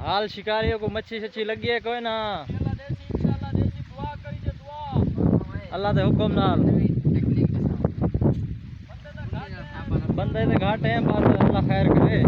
हाल शिकारियों को मच्छी सच्ची लगी है कोई ना अल्लाह के हुक्म नाल बंदे ते घाट है बस अल्लाह खैर करे।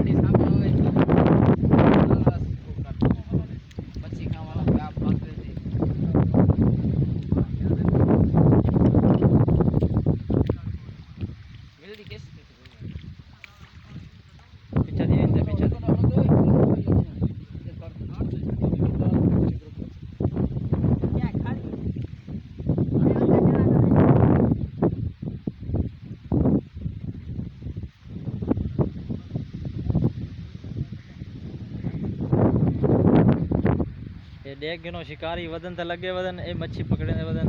ये देख गिनो शिकारी वदन ते लगे वदन ए मच्छी पकड़े ने वदन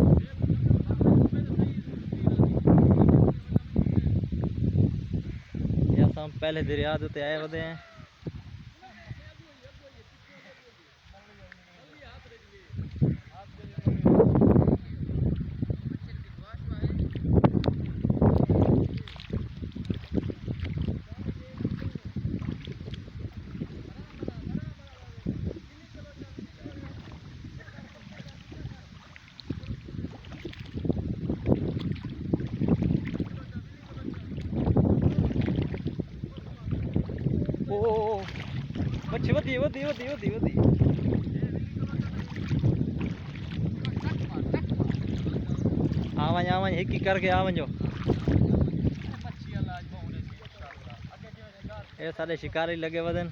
या हम पहले दरिया ते आए वदे हैं। मच्छी वधी वधी वधी वधी वधी आवाज आवाज हिकी करके आवंजो ये सारे शिकारी लगे वदन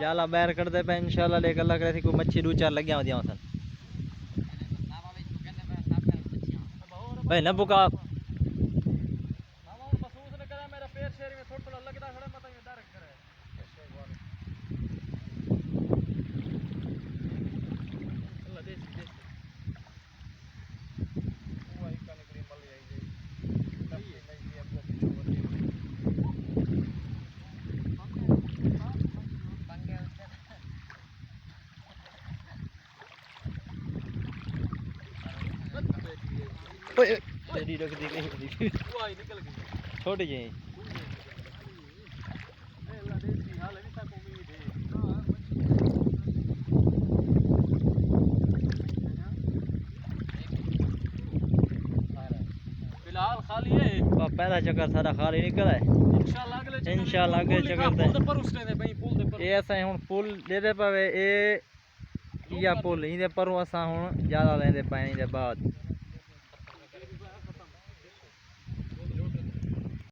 जाला बैर करते पे इंशाल्लाह लेकर लग रहे थे कोई मच्छी दो चार लग गया दिया सन भाई न बुका तेरी रख दी गई छोटी जी फिलहाल खाली है पहला चक्कर सारा खाली निकला है इंशाल्लाह अगले चक्कर ये असां हुन पुल देदे पवे ए या पुल इदे परों असां हुन ज्यादा लेंदे पानी दे बाद